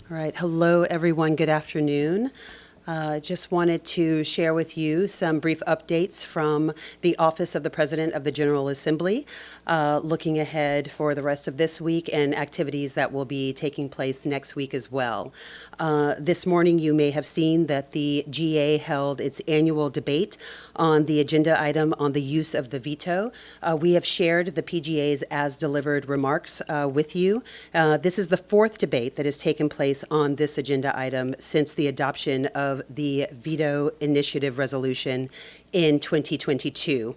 All right. Hello, everyone. Good afternoon. Just wanted to share with you some brief updates from the Office of the President of the General Assembly, looking ahead for the rest of this week and activities that will be taking place next week as well. This morning, you may have seen that the GA held its annual debate on the agenda item on the use of the veto. We have shared the PGA's as-delivered remarks with you. This is the fourth debate that has taken place on this agenda item since the adoption of the veto initiative resolution in 2022.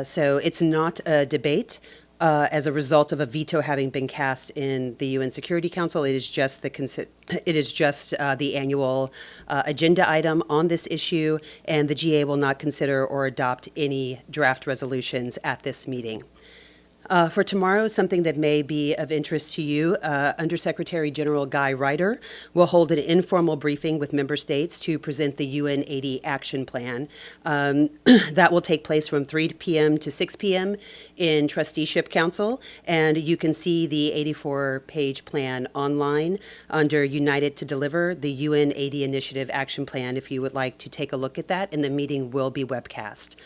So it's not a debate as a result of a veto having been cast in the UN Security Council. It is just the annual agenda item on this issue, and the GA will not consider or adopt any draft resolutions at this meeting. For tomorrow, something that may be of interest to you, Undersecretary General Guy Ryder will hold an informal briefing with member states to present the UN 80 action plan. That will take place from 3 p.m. to 6 p.m. in Trusteeship Council, and you can see the 84-page plan online under United to Deliver, the UN 80 Initiative Action Plan, if you would like to take a look at that, and the meeting will be webcast.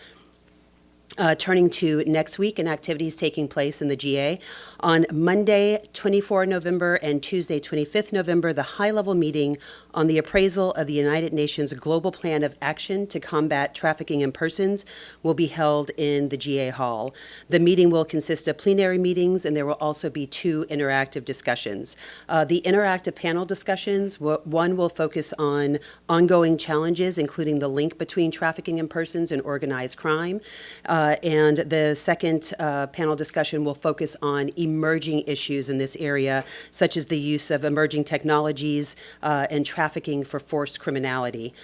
Turning to next week and activities taking place in the GA. On Monday, 24 November and Tuesday, 25th November, the high-level meeting on the appraisal of the United Nations Global Plan of Action to Combat Trafficking in Persons will be held in the GA Hall. The meeting will consist of plenary meetings, and there will also be 2 interactive discussions. The interactive panel discussions, one will focus on ongoing challenges, including the link between trafficking in persons and organized crime. And the second panel discussion will focus on emerging issues in this area, such as the use of emerging technologies and trafficking for forced criminality.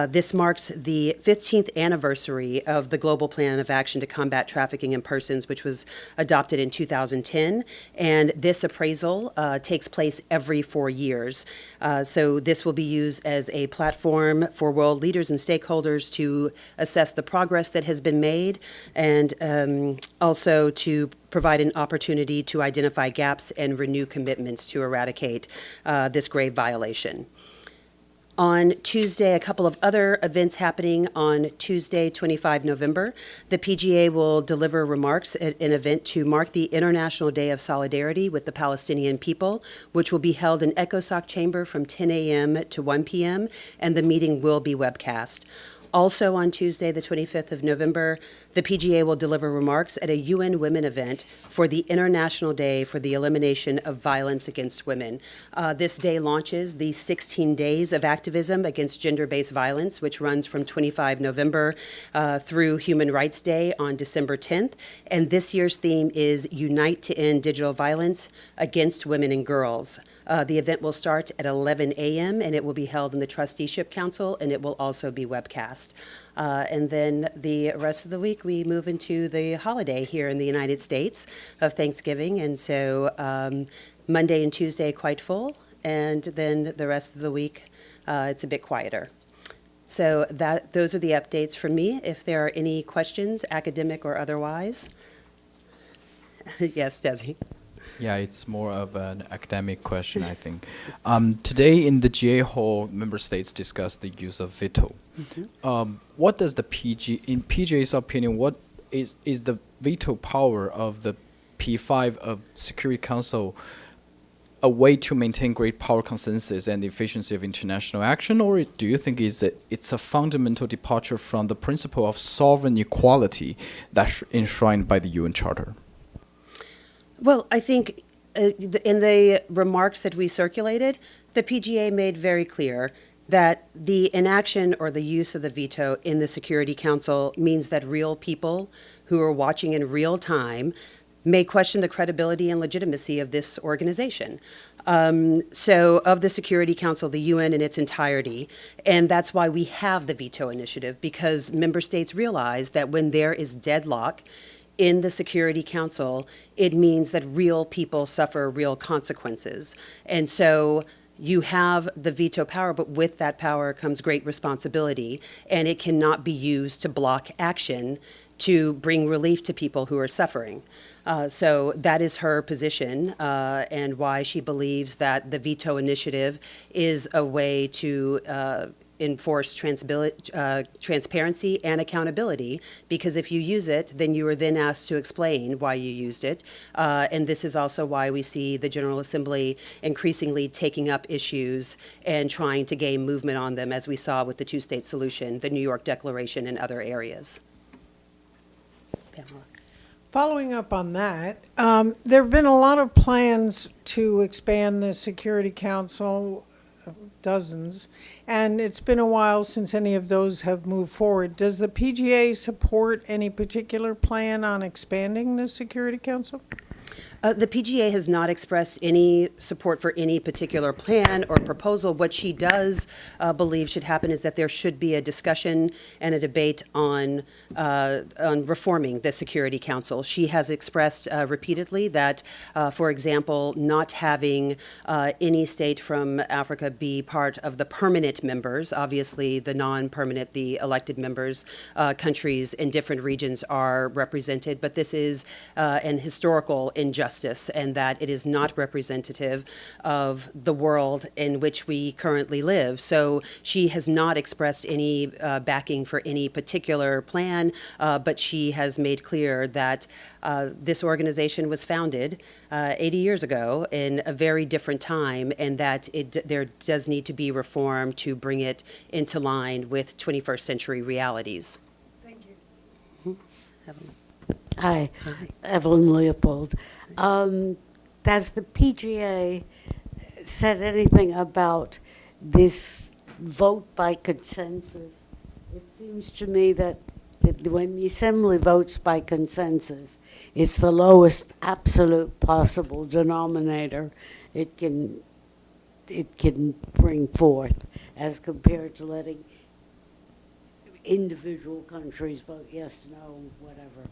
This marks the 15th anniversary of the Global Plan of Action to Combat Trafficking in Persons, which was adopted in 2010. And this appraisal takes place every 4 years. So this will be used as a platform for world leaders and stakeholders to assess the progress that has been made, and also to provide an opportunity to identify gaps and renew commitments to eradicate this grave violation. On Tuesday, a couple of other events happening on Tuesday, 25 November. The PGA will deliver remarks at an event to mark the International Day of Solidarity with the Palestinian people, which will be held in ECOSOC Chamber from 10 a.m. to 1 p.m., and the meeting will be webcast. Also on Tuesday, the 25th of November, the PGA will deliver remarks at a UN Women event for the International Day for the Elimination of Violence Against Women. This day launches the 16 Days of Activism Against Gender-Based Violence, which runs from 25 November through Human Rights Day on December 10th. And this year's theme is Unite to End Digital Violence Against Women and Girls. The event will start at 11 a.m. and it will be held in the Trusteeship Council, and it will also be webcast. And then the rest of the week, we move into the holiday here in the United States of Thanksgiving. And so Monday and Tuesday, quite full. And then the rest of the week, it's a bit quieter. So those are the updates from me. If there are any questions, academic or otherwise. Yes, Desi. Yeah, it's more of an academic question, I think. Today in the GA Hall, member states discussed the use of veto. Mm-hmm. What does the in PGA's opinion, what is the veto power of the P5 of Security Council a way to maintain great power consensus and the efficiency of international action, or do you think it's a fundamental departure from the principle of sovereign equality that's enshrined by the UN Charter? Well, I think in the remarks that we circulated, the PGA made very clear that the inaction or the use of the veto in the Security Council means that real people who are watching in real time may question the credibility and legitimacy of this organization. So of the Security Council, the UN in its entirety, and that's why we have the veto initiative, because member states realize that when there is deadlock in the Security Council, it means that real people suffer real consequences. And so you have the veto power, but with that power comes great responsibility, and it cannot be used to block action to bring relief to people who are suffering. So that is her position, and why she believes that the veto initiative is a way to enforce transparency and accountability, because if you use it, then you are then asked to explain why you used it. And this is also why we see the General Assembly increasingly taking up issues and trying to gain movement on them, as we saw with the two-state solution, the New York Declaration, and other areas. Pamela. Following up on that, there have been a lot of plans to expand the Security Council, dozens, and it's been a while since any of those have moved forward. Does the PGA support any particular plan on expanding the Security Council? The PGA has not expressed any support for any particular plan or proposal. What she does believe should happen is that there should be a discussion and a debate on reforming the Security Council. She has expressed repeatedly that, for example, not having any state from Africa be part of the permanent members, obviously the non-permanent, the elected members, countries in different regions are represented, but this is an historical injustice, and that it is not representative of the world in which we currently live. So she has not expressed any backing for any particular plan, but she has made clear that this organization was founded 80 years ago in a very different time, and that there does need to be reform to bring it into line with 21st century realities. Thank you. Evelyn. Hi, Hi. Evelyn Leopold. Has the PGA said anything about this vote by consensus? It seems to me that when the Assembly votes by consensus, it's the lowest absolute possible denominator it can bring forth, as compared to letting individual countries vote yes, no, whatever.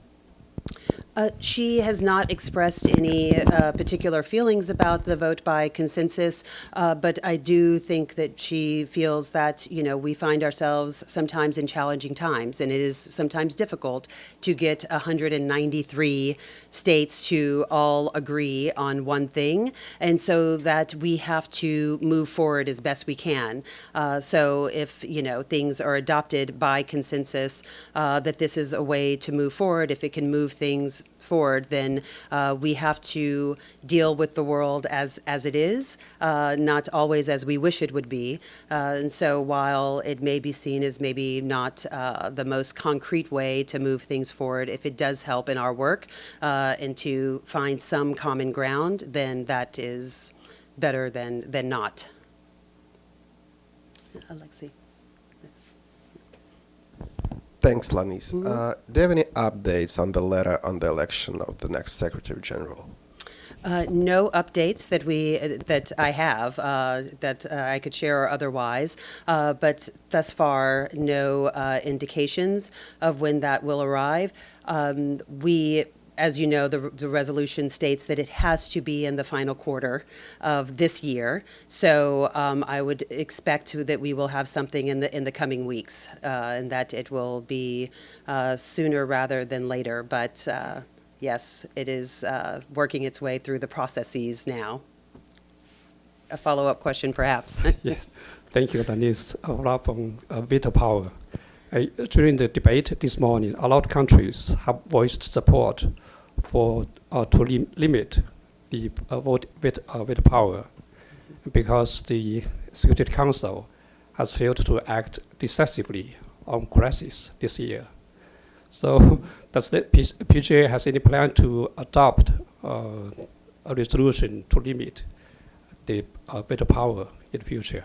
She has not expressed any particular feelings about the vote by consensus, but I do think that she feels that, we find ourselves sometimes in challenging times, and it is sometimes difficult to get 193 states to all agree on one thing, and so that we have to move forward as best we can. So if, things are adopted by consensus, that this is a way to move forward. If it can move things forward, then we have to deal with the world as it is, not always as we wish it would be. And so while it may be seen as maybe not the most concrete way to move things forward, if it does help in our work and to find some common ground, then that is better than not. Alexi. Thanks, La Neice. Do you have any updates on the letter on the election of the next Secretary General? No updates that I have that I could share or otherwise, but thus far, no indications of when that will arrive. As you know, the resolution states that it has to be in the final quarter of this year. So I would expect that we will have something in the coming weeks, and that it will be sooner rather than later. But yes, it is working its way through the processes now. A follow-up question, perhaps. Yes, thank you, La Neice. A follow-up on veto power. During the debate this morning, a lot of countries have voiced support for to limit the veto power, because the Security Council has failed to act decisively on crisis this year. So, does the PGA has any plan to adopt a resolution to limit the veto power in the future?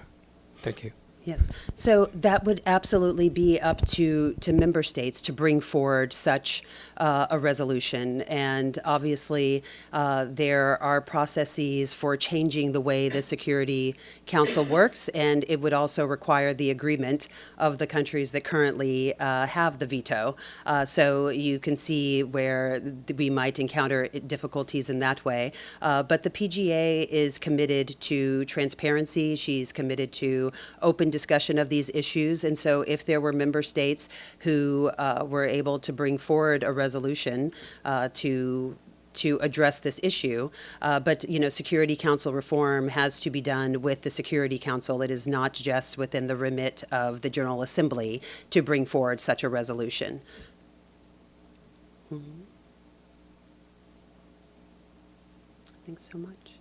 Thank you. Yes. So that would absolutely be up to member states to bring forward such a resolution. And obviously, there are processes for changing the way the Security Council works, and it would also require the agreement of the countries that currently have the veto. So you can see where we might encounter difficulties in that way. But the PGA is committed to transparency. She's committed to open discussion of these issues. And so if there were member states who were able to bring forward a resolution to to address this issue. But, Security Council reform has to be done with the Security Council. It is not just within the remit of the General Assembly to bring forward such a resolution. Thanks so much.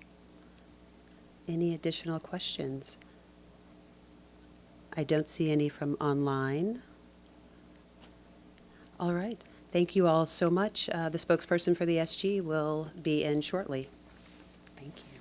Any additional questions? I don't see any from online. All right. Thank you all so much. The spokesperson for the SG will be in shortly. Thank you.